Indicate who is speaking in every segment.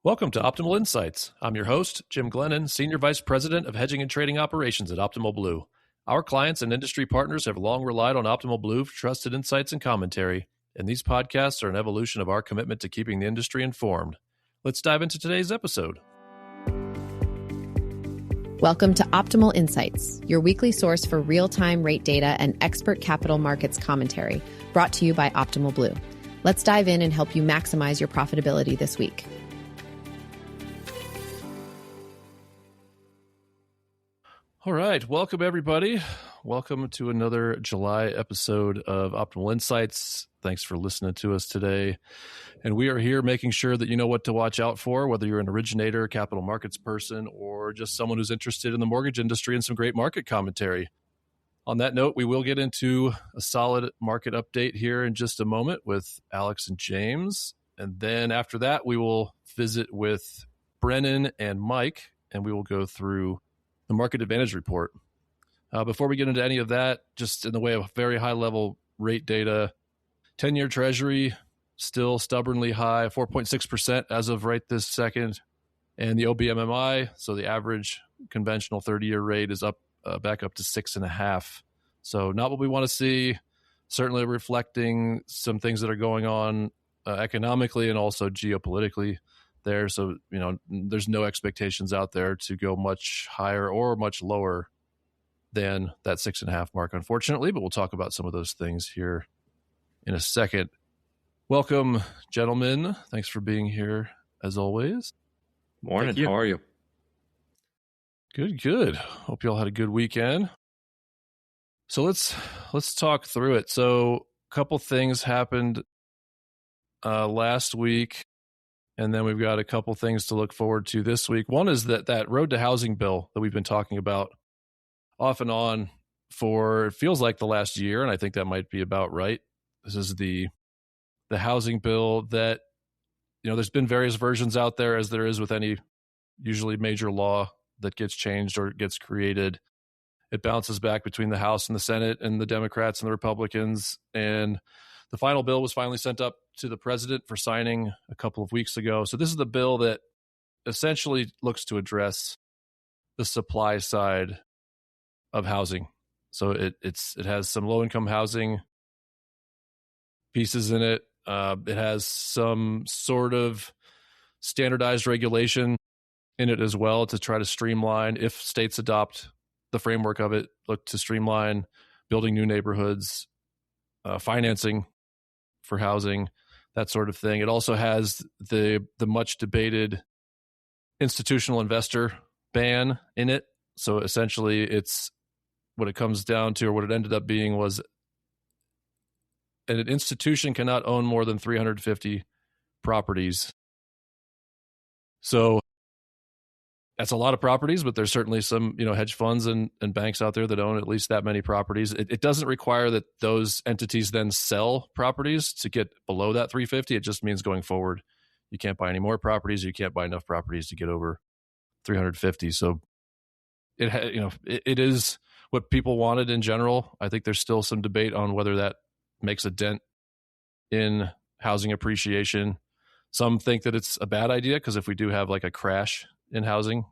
Speaker 1: Welcome to Optimal Insights. I'm your host, Jim Glennon, Senior Vice President of Hedging and Trading Operations at Optimal Blue. Our clients and industry partners have long relied on Optimal Blue for trusted insights and commentary, and these podcasts are an evolution of our commitment to keeping the industry informed. Let's dive into today's episode.
Speaker 2: Welcome to Optimal Insights, your weekly source for real-time rate data and expert capital markets commentary, brought to you by Optimal Blue. Let's dive in and help you maximize your profitability this week.
Speaker 1: All right. Welcome, everybody. Welcome to another July episode of Optimal Insights. Thanks for listening to us today. And we are here making sure that you know what to watch out for, whether you're an originator, capital markets person, or just someone who's interested in the mortgage industry and some great market commentary. On that note, we will get into a solid market update here in just a moment with Alex and James. And then after that, we will visit with Brennan and Mike, and we will go through the Market Advantage Report. Before we get into any of that, just in the way of very high-level rate data, 10-year Treasury still stubbornly high, 4.6% as of right this second. And the OBMMI, so the average conventional 30-year rate, is up back up to 6.5. So not what we want to see, certainly reflecting some things that are going on economically and also geopolitically there. So, there's no expectations out there to go much higher or much lower than that 6.5 mark, unfortunately, but we'll talk about some of those things here in a second. Welcome, gentlemen. Thanks for being here as always.
Speaker 3: Morning. How are you?
Speaker 1: Good. Hope you all had a good weekend. So let's talk through it. So a couple things happened last week, and then we've got a couple things to look forward to this week. One is that road to housing bill that we've been talking about off and on for, it feels like the last year, and I think that might be about right. This is the housing bill that, there's been various versions out there, as there is with any usually major law that gets changed or gets created. It bounces back between the House and the Senate and the Democrats and the Republicans, and the final bill was finally sent up to the president for signing a couple of weeks ago. So this is the bill that essentially looks to address the supply side of housing. So it has some low-income housing pieces in it. It has some sort of standardized regulation in it as well to try to streamline, if states adopt the framework of it, look to streamline building new neighborhoods, financing for housing, that sort of thing. It also has the much debated institutional investor ban in it. So essentially it's what it comes down to, or what it ended up being, was an institution cannot own more than 350 properties. So that's a lot of properties, but there's certainly some, hedge funds and banks out there that own at least that many properties. It doesn't require that those entities then sell properties to get below that 350. It just means going forward, you can't buy any more properties. You can't buy enough properties to get over 350. So it is what people wanted in general. I think there's still some debate on whether that makes a dent in housing appreciation. Some think that it's a bad idea because if we do have like a crash in housing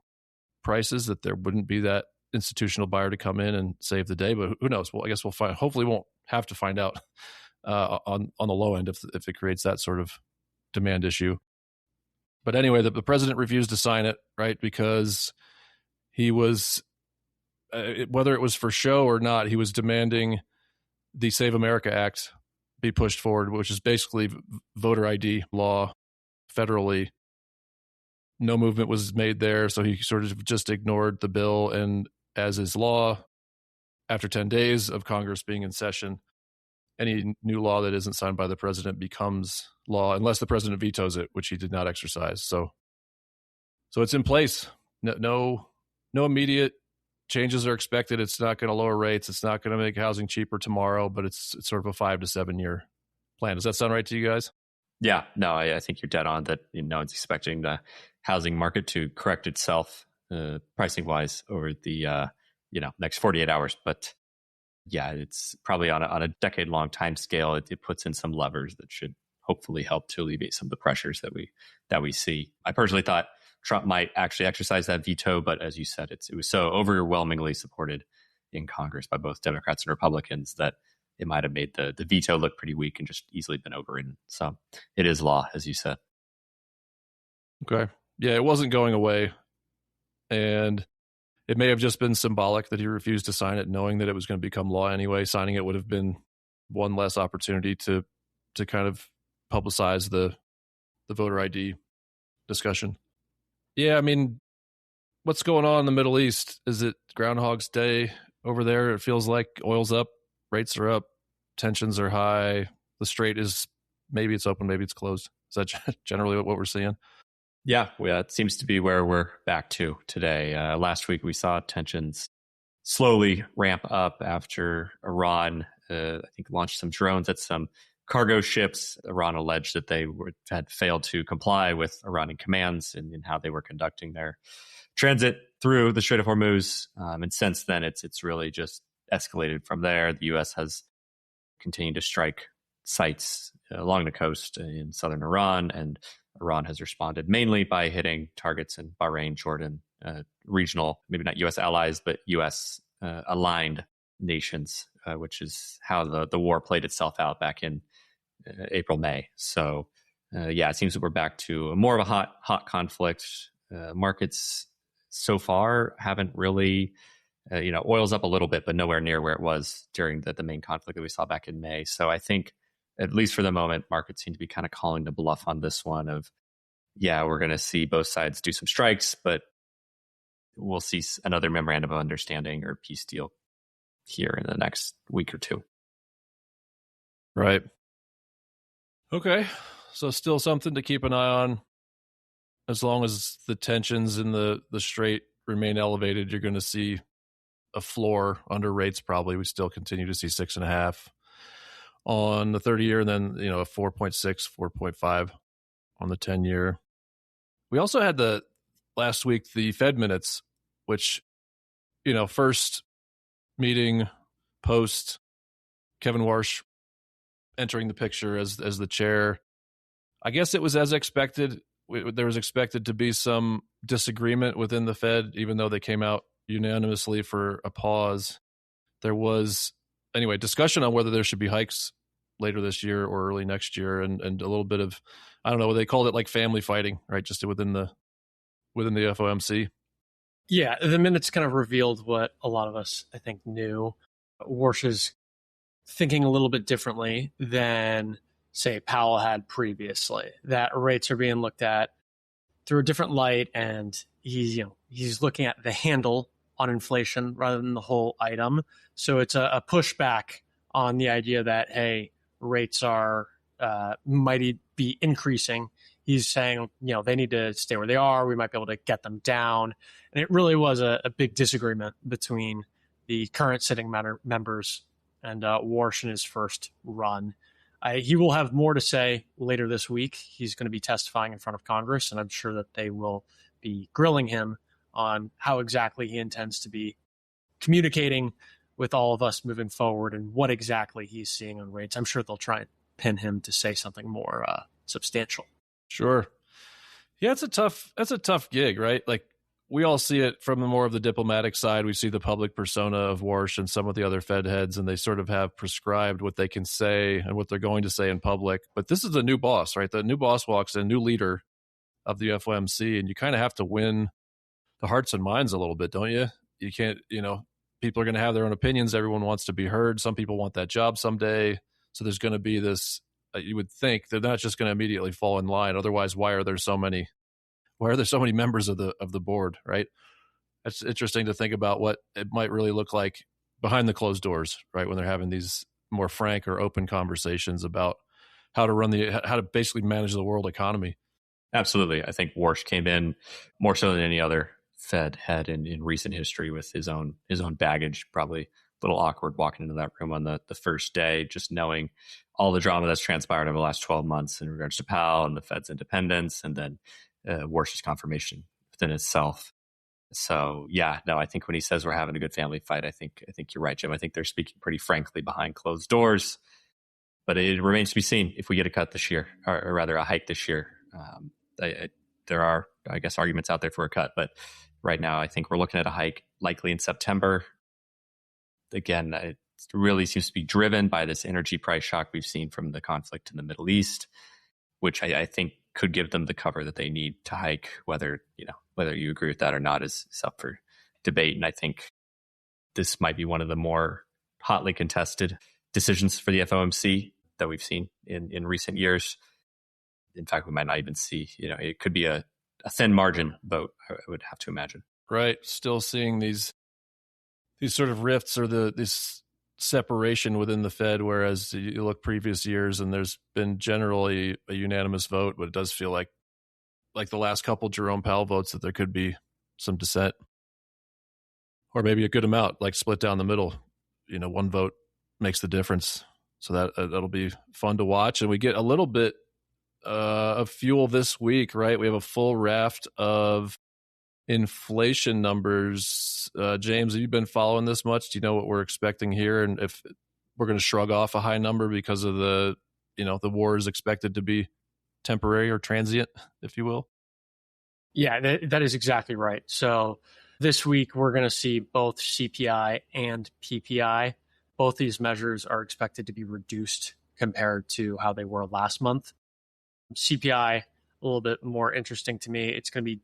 Speaker 1: prices, that there wouldn't be that institutional buyer to come in and save the day. But who knows? Well, I guess we'll find. Hopefully, won't have to find out on the low end if it creates that sort of demand issue. But anyway, the president refused to sign it, right? Because he was, whether it was for show or not, he was demanding the Save America Act be pushed forward, which is basically voter ID law federally. No movement was made there, so he sort of just ignored the bill. And as is law, after 10 days of Congress being in session, any new law that isn't signed by the president becomes law, unless the president vetoes it, which he did not exercise. So it's in place. No immediate changes are expected. It's not going to lower rates. It's not going to make housing cheaper tomorrow, but it's sort of a 5 to 7 year plan. Does that sound right to you guys?
Speaker 3: Yeah, no, I think you're dead on that. It's expecting the housing market to correct itself pricing wise over the next 48 hours. But yeah, it's probably on a decade long time scale. It puts in some levers that should hopefully help to alleviate some of the pressures that we see. I personally thought Trump might actually exercise that veto, but as you said, it was so overwhelmingly supported in Congress by both Democrats and Republicans that it might have made the veto look pretty weak and just easily been overridden. So it is law, as you said.
Speaker 1: Okay. Yeah, it wasn't going away. And it may have just been symbolic that he refused to sign it, knowing that it was going to become law anyway. Signing it would have been one less opportunity to kind of publicize the voter ID discussion. Yeah, I mean, what's going on in the Middle East? Is it Groundhog's Day over there? It feels like oil's up, rates are up, tensions are high. The strait is, maybe it's open, maybe it's closed. Is that generally what we're seeing?
Speaker 3: Yeah, it seems to be where we're back to today. Last week, we saw tensions slowly ramp up after Iran, I think, launched some drones at some cargo ships. Iran alleged that they had failed to comply with Iranian commands in how they were conducting their transit through the Strait of Hormuz. And since then, it's really just escalated from there. The U.S. has continued to strike sites along the coast in southern Iran, and Iran has responded mainly by hitting targets in Bahrain, Jordan, regional, maybe not U.S. allies, but U.S. Aligned nations, which is how the war played itself out back in April, May. So, it seems that we're back to more of a hot conflict. Markets so far haven't really, oil's up a little bit, but nowhere near where it was during the main conflict that we saw back in May. So I think, at least for the moment, markets seem to be kind of calling the bluff on this one of, we're going to see both sides do some strikes, but we'll see another memorandum of understanding or peace deal here in the next week or two.
Speaker 1: Right. Okay. So still something to keep an eye on. As long as the tensions in the strait remain elevated, you're going to see a floor under rates probably. We still continue to see 6.5 on the 30-year, and then a 4.6, 4.5 on the 10-year. We also had last week the Fed minutes, which first meeting post Kevin Warsh entering the picture as the chair. I guess it was as expected. There was expected to be some disagreement within the Fed, even though they came out unanimously for a pause. There was, anyway, discussion on whether there should be hikes later this year or early next year, and a little bit of, I don't know, they called it like family fighting, right? Just within the FOMC.
Speaker 4: Yeah, the minutes kind of revealed what a lot of us, I think, knew. Warsh is thinking a little bit differently than, say, Powell had previously. That rates are being looked at through a different light, and he's looking at the handle on inflation rather than the whole item. So it's a pushback on the idea that, hey, rates are might be increasing. He's saying, they need to stay where they are. We might be able to get them down. And it really was a big disagreement between the current sitting members and Warsh in his first run. He will have more to say later this week. He's going to be testifying in front of Congress, and I'm sure that they will be grilling him on how exactly he intends to be communicating with all of us moving forward and what exactly he's seeing on rates. I'm sure they'll try and pin him to say something more substantial.
Speaker 1: Sure. Yeah, that's a tough gig, right? Like, we all see it from the more of the diplomatic side. We see the public persona of Warsh and some of the other Fed heads, and they sort of have prescribed what they can say and what they're going to say in public. But this is a new boss, right? The new boss walks in, new leader of the FOMC, and you kind of have to win the hearts and minds a little bit, don't you? You can't, people are going to have their own opinions. Everyone wants to be heard. Some people want that job someday. So there's going to be this, you would think they're not just going to immediately fall in line. Otherwise, why are there so many members of the board, right? It's interesting to think about what it might really look like behind the closed doors, right? When they're having these more frank or open conversations about how to basically manage the world economy.
Speaker 3: Absolutely. I think Warsh came in more so than any other Fed head in recent history with his own baggage. Probably a little awkward walking into that room on the first day, just knowing all the drama that's transpired over the last 12 months in regards to Powell and the Fed's independence, and then Warsh's confirmation within itself. So I think when he says we're having a good family fight, I think you're right, Jim. I think they're speaking pretty frankly behind closed doors. But it remains to be seen if we get a cut this year, or rather a hike this year. There are, I guess, arguments out there for a cut, but right now I think we're looking at a hike likely in September. Again, it really seems to be driven by this energy price shock we've seen from the conflict in the Middle East, which I think could give them the cover that they need to hike. Whether you agree with that or not is up for debate. And I think this might be one of the more hotly contested decisions for the FOMC that we've seen in recent years. In fact, we might not even see, it could be a thin margin vote, I would have to imagine.
Speaker 1: Right. Still seeing these sort of rifts or this separation within the Fed, whereas you look previous years and there's been generally a unanimous vote, but it does feel like the last couple Jerome Powell votes that there could be some dissent, or maybe a good amount, like split down the middle. One vote makes the difference. So that'll be fun to watch. And we get a little bit of fuel this week, right? We have a full raft of inflation numbers. James, have you been following this much? Do you know what we're expecting here? And if we're going to shrug off a high number because of the war is expected to be temporary or transient, if you will?
Speaker 4: Yeah, that is exactly right. So this week, we're going to see both CPI and PPI. Both these measures are expected to be reduced compared to how they were last month. CPI, a little bit more interesting to me. It's going to be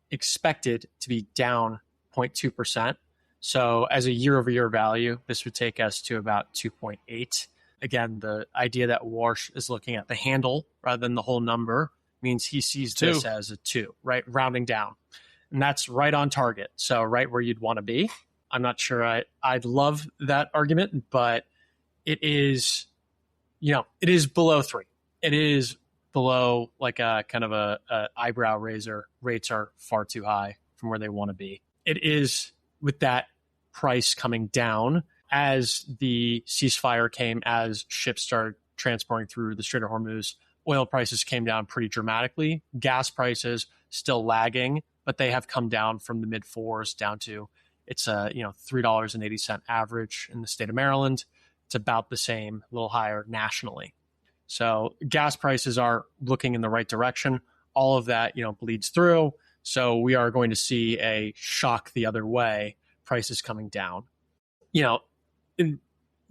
Speaker 4: expected to be down 0.2%. So as a year-over-year value, this would take us to about 2.8. Again, the idea that Warsh is looking at the handle rather than the whole number means he sees this as a 2, right? Rounding down. And that's right on target. So right where you'd want to be. I'm not sure I'd love that argument, but it is, it is below 3. It is below like a kind of a eyebrow raiser. Rates are far too high from where they want to be. It is with that price coming down as the ceasefire came, as ships started transporting through the Strait of Hormuz. Oil prices came down pretty dramatically. Gas prices still lagging, but they have come down from the mid 4s down to it's a $3.80 average in the state of Maryland. It's about the same, a little higher nationally. So gas prices are looking in the right direction. All of that, bleeds through. So we are going to see a shock the other way, prices coming down. The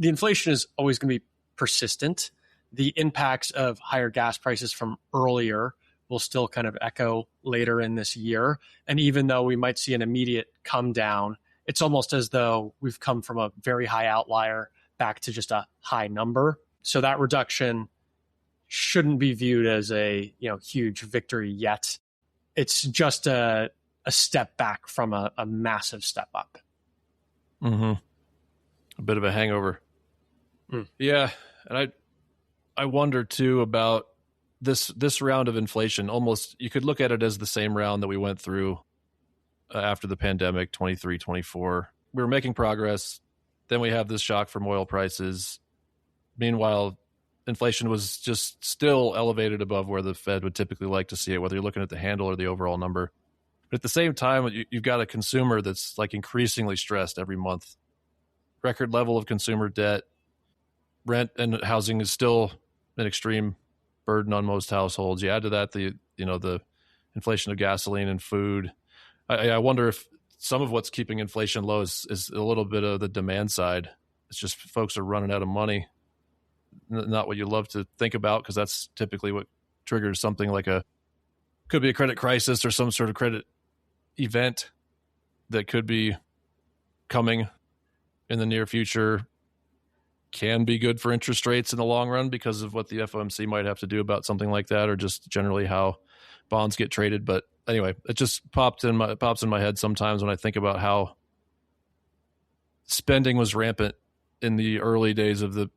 Speaker 4: inflation is always going to be persistent. The impacts of higher gas prices from earlier will still kind of echo later in this year. And even though we might see an immediate come down, it's almost as though we've come from a very high outlier back to just a high number. So that reduction shouldn't be viewed as a huge victory yet. It's just a step back from a massive step up.
Speaker 1: Mm-hmm. A bit of a hangover. Yeah, and I wonder too about this round of inflation. Almost you could look at it as the same round that we went through after the pandemic, 23, 24. We were making progress. Then we have this shock from oil prices. Meanwhile, inflation was just still elevated above where the Fed would typically like to see it, whether you're looking at the handle or the overall number. But at the same time, you've got a consumer that's like increasingly stressed every month. Record level of consumer debt. Rent and housing is still an extreme burden on most households. You add to that the inflation of gasoline and food. I wonder if some of what's keeping inflation low is a little bit of the demand side. It's just folks are running out of money. Not what you love to think about, because that's typically what triggers something like could be a credit crisis or some sort of credit event that could be coming in the near future. Can be good for interest rates in the long run because of what the FOMC might have to do about something like that, or just generally how bonds get traded. But anyway, it just pops in my head sometimes when I think about how spending was rampant in the early days of the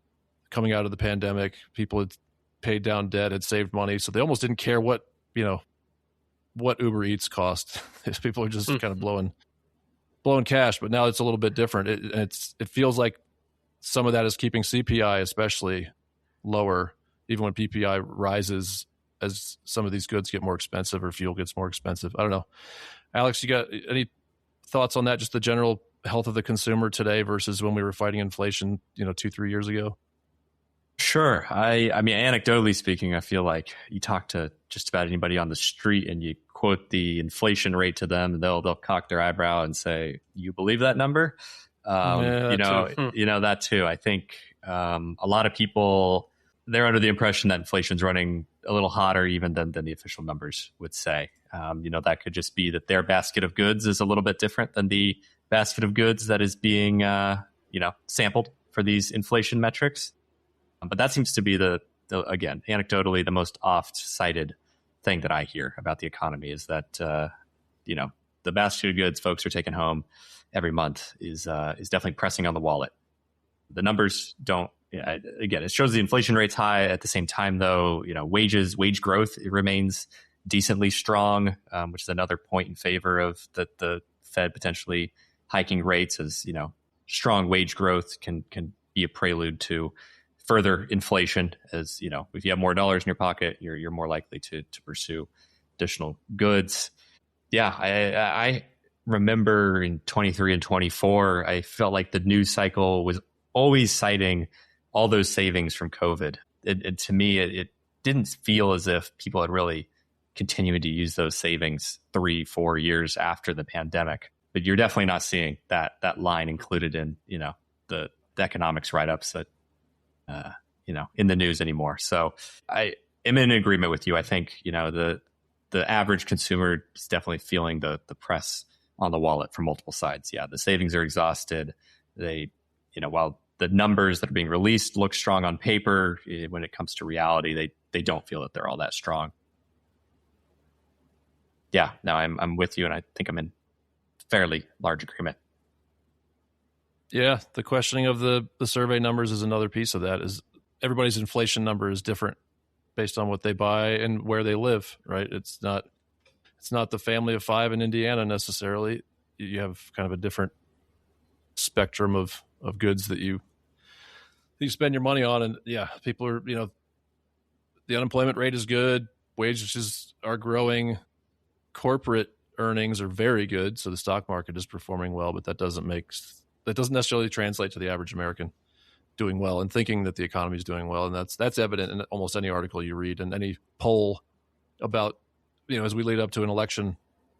Speaker 1: coming out of the pandemic. People had paid down debt, had saved money, so they almost didn't care what Uber Eats cost. People are just kind of blowing cash. But now it's a little bit different. It feels like some of that is keeping CPI especially lower, even when PPI rises as some of these goods get more expensive or fuel gets more expensive. I don't know. Alex, you got any thoughts on that? Just the general health of the consumer today versus when we were fighting inflation, 2-3 years ago?
Speaker 3: Sure. I mean, anecdotally speaking, I feel like you talk to just about anybody on the street and you quote the inflation rate to them, and they'll cock their eyebrow and say, "You believe that number?"
Speaker 1: Yeah,
Speaker 3: You know that too. I think a lot of people, they're under the impression that inflation's running a little hotter even than the official numbers would say. That could just be that their basket of goods is a little bit different than the basket of goods that is being sampled for these inflation metrics. But that seems to be again, anecdotally, the most oft-cited thing that I hear about the economy is that the basket of goods folks are taking home every month is definitely pressing on the wallet. The numbers don't. Again, it shows the inflation rate's high. At the same time, though, wage growth, it remains decently strong, which is another point in favor of the Fed potentially hiking rates. As strong wage growth can be a prelude to further inflation. As if you have more dollars in your pocket, you're more likely to pursue additional goods. Yeah, I remember in 23 and 24, I felt like the news cycle was always citing all those savings from COVID. To me, it didn't feel as if people had really continued to use those savings 3-4 years after the pandemic. But you're definitely not seeing that line included in the economics write-ups that in the news anymore. So I am in agreement with you. I think the average consumer is definitely feeling the press on the wallet from multiple sides. Yeah, the savings are exhausted. They, while the numbers that are being released look strong on paper, when it comes to reality, they don't feel that they're all that strong. Yeah, no, I'm with you, and I think I'm in fairly large agreement.
Speaker 1: Yeah, the questioning of the survey numbers is another piece of that. Is everybody's inflation number is different based on what they buy and where they live, right? It's not the family of 5 in Indiana necessarily. You have kind of a different spectrum of goods that you spend your money on. And yeah, people are, the unemployment rate is good. Wages are growing. Corporate earnings are very good. So the stock market is performing well, but that doesn't necessarily translate to the average American doing well and thinking that the economy is doing well. And that's evident in almost any article you read and any poll about, as we lead up to an election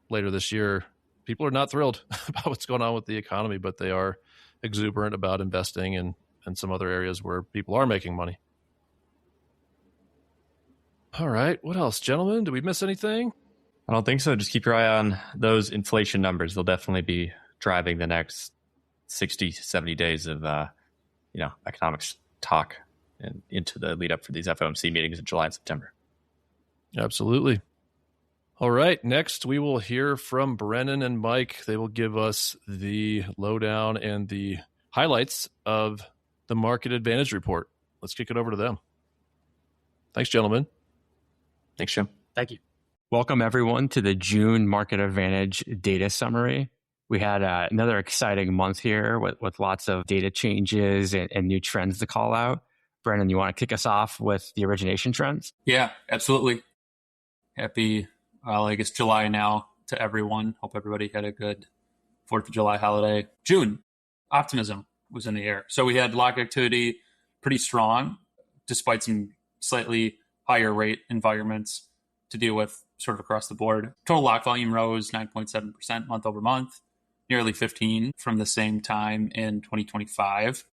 Speaker 1: later this year, people are not thrilled about what's going on with the economy, but they are exuberant about investing in some other areas where people are making money. All right. What else, gentlemen? Did we miss anything?
Speaker 3: I don't think so. Just keep your eye on those inflation numbers. They'll definitely be driving the next 60, 70 days of, economics talk and into the lead up for these FOMC meetings in July and September.
Speaker 1: Absolutely. All right. Next, we will hear from Brennan and Mike. They will give us the lowdown and the highlights of the Market Advantage Report. Let's kick it over to them. Thanks, gentlemen.
Speaker 3: Thanks, Jim.
Speaker 4: Thank you.
Speaker 5: Welcome, everyone, to the June Market Advantage Data Summary. We had another exciting month here with lots of data changes and new trends to call out. Brennan, you want to kick us off with the origination trends?
Speaker 6: Yeah, absolutely. Happy, July now to everyone. Hope everybody had a good 4th of July holiday. June, optimism was in the air. So we had lock activity pretty strong, despite some slightly higher rate environments to deal with sort of across the board. Total lock volume rose 9.7% month over month, nearly 15% from the same time in 2025.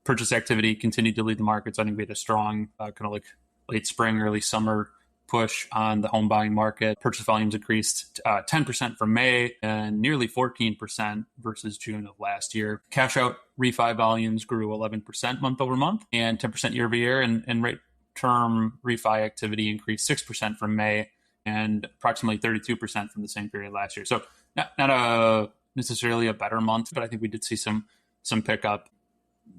Speaker 6: Purchase activity continued to lead the markets. I think we had a strong kind of like late spring, early summer push on the home buying market. Purchase volumes increased 10% from May and nearly 14% versus June of last year. Cash out refi volumes grew 11% month over month and 10% year over year. And rate term refi activity increased 6% from May and approximately 32% from the same period last year. So not necessarily a better month, but I think we did see some pickup,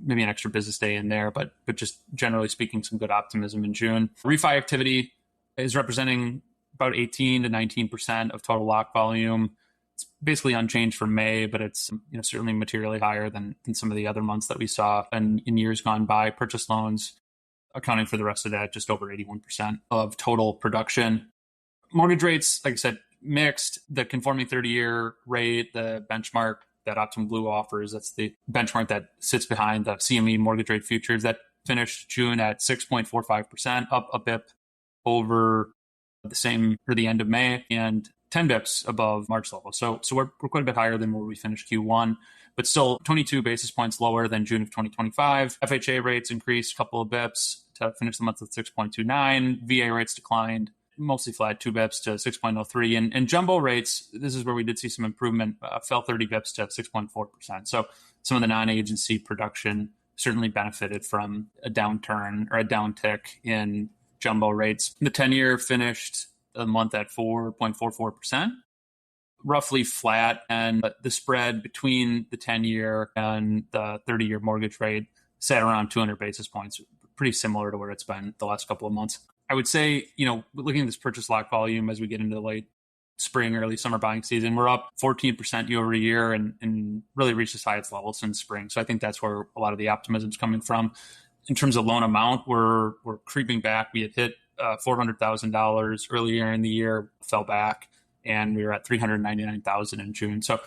Speaker 6: maybe an extra business day in there, but just generally speaking, some good optimism in June. Refi activity is representing about 18 to 19% of total lock volume. It's basically unchanged from May, but it's certainly materially higher than some of the other months that we saw. And in years gone by, purchase loans accounting for the rest of that, just over 81% of total production. Mortgage rates, like I said, mixed. The conforming 30-year rate, the benchmark that Optimal Blue offers, that's the benchmark that sits behind the CME mortgage rate futures, that finished June at 6.45%, up a bip over the same for the end of May and 10 bips above March level. So we're quite a bit higher than where we finished Q1, but still 22 basis points lower than June of 2025. FHA rates increased a couple of bips to finish the month at 6.29. VA rates declined, mostly flat, 2 bips to 6.03. And jumbo rates, this is where we did see some improvement, fell 30 bips to 6.4%. So some of the non-agency production certainly benefited from a downturn or a downtick in jumbo rates. The 10-year finished the month at 4.44%, roughly flat. And the spread between the 10-year and the 30-year mortgage rate sat around 200 basis points, pretty similar to where it's been the last couple of months. I would say, looking at this purchase lock volume as we get into the late spring, early summer buying season, we're up 14% year over year and really reached its highest level since spring. So I think that's where a lot of the optimism is coming from. In terms of loan amount, we're creeping back. We had hit $400,000 earlier in the year, fell back, and we were at $399,000 in June. So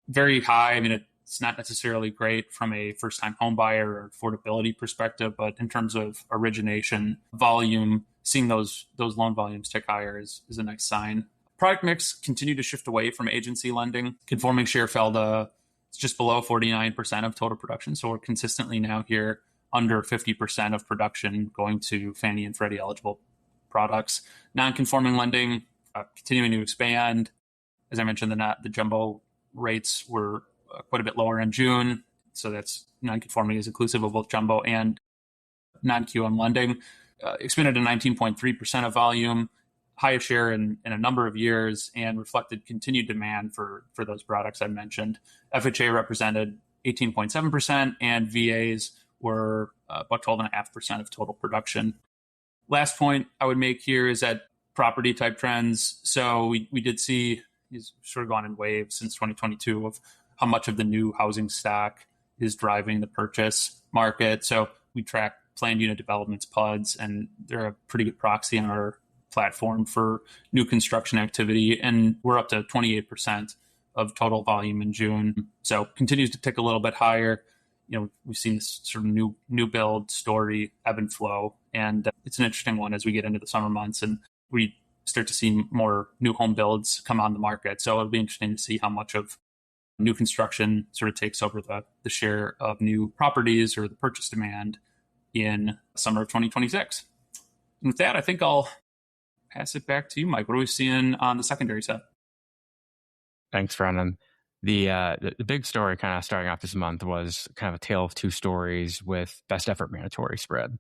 Speaker 6: very high. I mean, it's not necessarily great from a first-time home buyer or affordability perspective, but in terms of origination volume, seeing those loan volumes tick higher is a nice sign. Product mix continued to shift away from agency lending. Conforming share fell to just below 49% of total production. So we're consistently now here under 50% of production going to Fannie and Freddie eligible products. Non-conforming lending continuing to expand. As I mentioned, the jumbo rates were quite a bit lower in June. So that's non-conforming is inclusive of both jumbo and non-QM lending. Expanded to 19.3% of volume, highest share in a number of years, and reflected continued demand for those products I mentioned. FHA represented 18.7%, and VAs were about 12.5% of total production. Last point I would make here is that property type trends. So we did see, it's sort of gone in waves since 2022 of how much of the new housing stock is driving the purchase market. So we track planned unit developments, PUDs, and they're a pretty good proxy on our platform for new construction activity. And we're up to 28% of total volume in June. So continues to tick a little bit higher. We've seen this sort of new build story ebb and flow. And it's an interesting one as we get into the summer months and we start to see more new home builds come on the market. So it'll be interesting to see how much of new construction sort of takes over the share of new properties or the purchase demand in summer of 2026. And with that, I think I'll pass it back to you, Mike. What are we seeing on the secondary side?
Speaker 5: Thanks, Brennan. The big story kind of starting off this month was kind of a tale of two stories with best effort mandatory spread.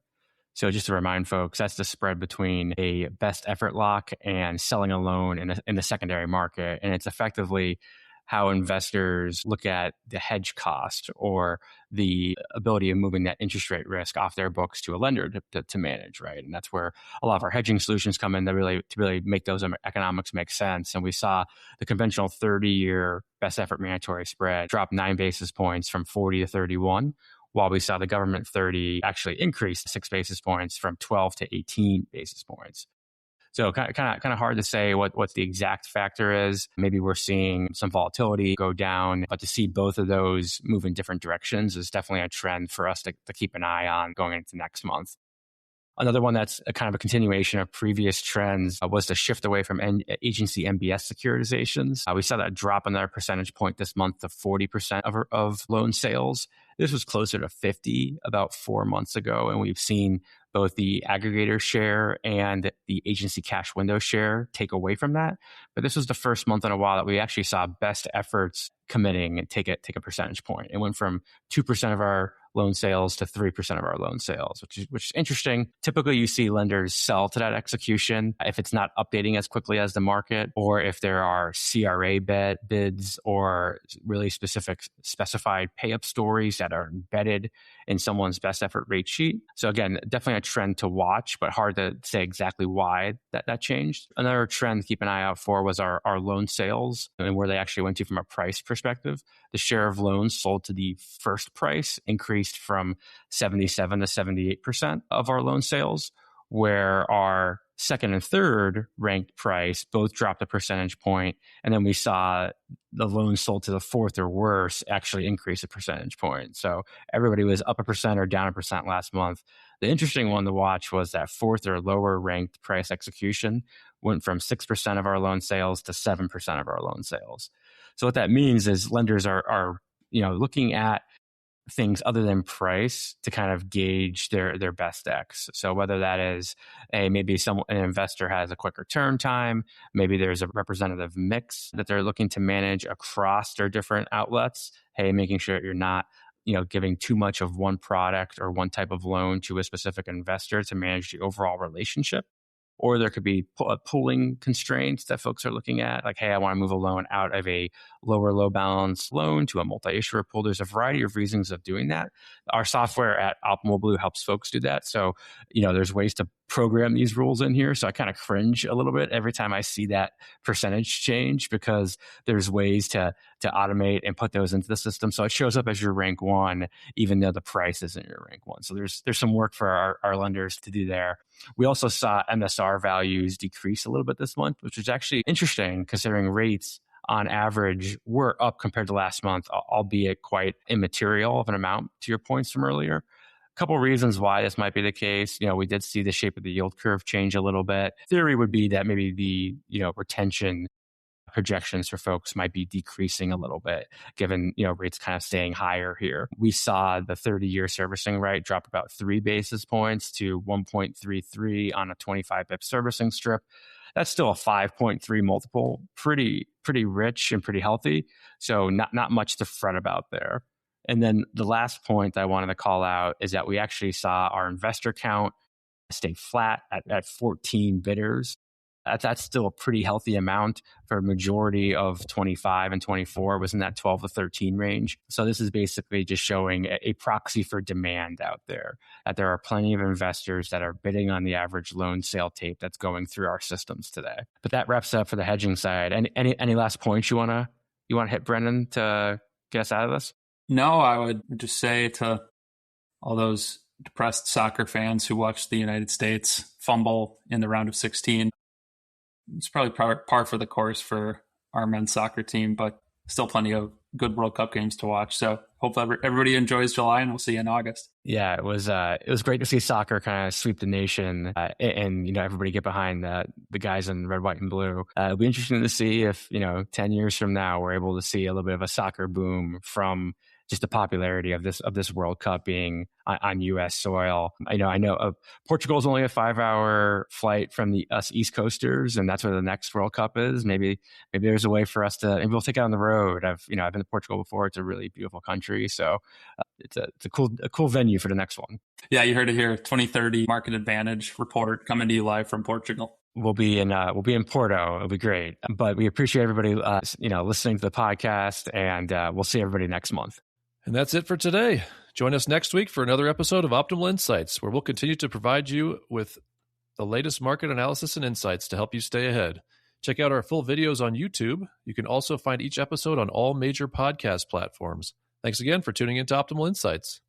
Speaker 5: So just to remind folks, that's the spread between a best effort lock and selling a loan in the secondary market. And it's effectively how investors look at the hedge cost or the ability of moving that interest rate risk off their books to a lender to manage, right? And that's where a lot of our hedging solutions come in to really make those economics make sense. And we saw the conventional 30-year best effort mandatory spread drop 9 basis points from 40 to 31, while we saw the government 30 actually increase 6 basis points from 12 to 18 basis points. So kind of hard to say what the exact factor is. Maybe we're seeing some volatility go down, but to see both of those move in different directions is definitely a trend for us to keep an eye on going into next month. Another one that's a kind of a continuation of previous trends was the shift away from agency MBS securitizations. We saw that drop another percentage point this month to 40% of loan sales. This was closer to 50 about 4 months ago, and we've seen both the aggregator share and the agency cash window share take away from that. But this was the first month in a while that we actually saw best efforts committing and take a percentage point. It went from 2% of our loan sales to 3% of our loan sales, which is interesting. Typically, you see lenders sell to that execution if it's not updating as quickly as the market, or if there are CRA bids or really specified pay-up stories that are embedded in someone's best effort rate sheet. So again, definitely a trend to watch, but hard to say exactly why that changed. Another trend to keep an eye out for was our loan sales and where they actually went to from a price perspective. The share of loans sold to the first price increased from 77 to 78% of our loan sales, where our second and third ranked price both dropped a percentage point. And then we saw the loans sold to the fourth or worse actually increase a percentage point. So everybody was up 1% or down 1% last month. The interesting one to watch was that fourth or lower ranked price execution went from 6% of our loan sales to 7% of our loan sales. So what that means is lenders are looking at things other than price to kind of gauge their best X. So whether that is maybe an investor has a quicker turn time, maybe there's a representative mix that they're looking to manage across their different outlets. Making sure that you're not giving too much of one product or one type of loan to a specific investor to manage the overall relationship. Or there could be pooling constraints that folks are looking at, like, hey, I want to move a loan out of a low balance loan to a multi-issuer pool. There's a variety of reasons of doing that. Our software at Optimal Blue helps folks do that. So, there's ways to program these rules in here. So I kind of cringe a little bit every time I see that percentage change, because there's ways to automate and put those into the system. So it shows up as your rank one, even though the price isn't your rank one. So there's some work for our lenders to do there. We also saw MSR values decrease a little bit this month, which is actually interesting considering rates on average were up compared to last month, albeit quite immaterial of an amount to your points from earlier. A couple of reasons why this might be the case. We did see the shape of the yield curve change a little bit. Theory would be that maybe the retention projections for folks might be decreasing a little bit, given rates kind of staying higher here. We saw the 30-year servicing rate drop about 3 basis points to 1.33 on a 25 pip servicing strip. That's still a 5.3 multiple, pretty rich and pretty healthy. So not much to fret about there. And then the last point I wanted to call out is that we actually saw our investor count stay flat at 14 bidders. That's still a pretty healthy amount for a majority of 25 and 24 was in that 12 to 13 range. So this is basically just showing a proxy for demand out there, that there are plenty of investors that are bidding on the average loan sale tape that's going through our systems today. But that wraps up for the hedging side. Any last points you want to hit, Brennan, to get us out of this?
Speaker 6: No, I would just say to all those depressed soccer fans who watched the United States fumble in the round of 16, it's probably par for the course for our men's soccer team, but still plenty of good World Cup games to watch. So hopefully everybody enjoys July, and we'll see you in August.
Speaker 5: Yeah, it was great to see soccer kind of sweep the nation and everybody get behind the guys in red, white, and blue. It'll be interesting to see if 10 years from now we're able to see a little bit of a soccer boom from just the popularity of this World Cup being on U.S. soil. I know Portugal is only a 5-hour flight from us East Coasters, and that's where the next World Cup is. Maybe there's a way for us to, maybe we'll take it on the road. I've been to Portugal before. It's a really beautiful country, so it's a cool venue for the next one. Yeah,
Speaker 6: you heard it here. 2030 Market Advantage report coming to you live from Portugal.
Speaker 5: We'll be in Porto. It'll be great. But we appreciate everybody listening to the podcast, and we'll see everybody next month.
Speaker 1: And that's it for today. Join us next week for another episode of Optimal Insights, where we'll continue to provide you with the latest market analysis and insights to help you stay ahead. Check out our full videos on YouTube. You can also find each episode on all major podcast platforms. Thanks again for tuning in to Optimal Insights.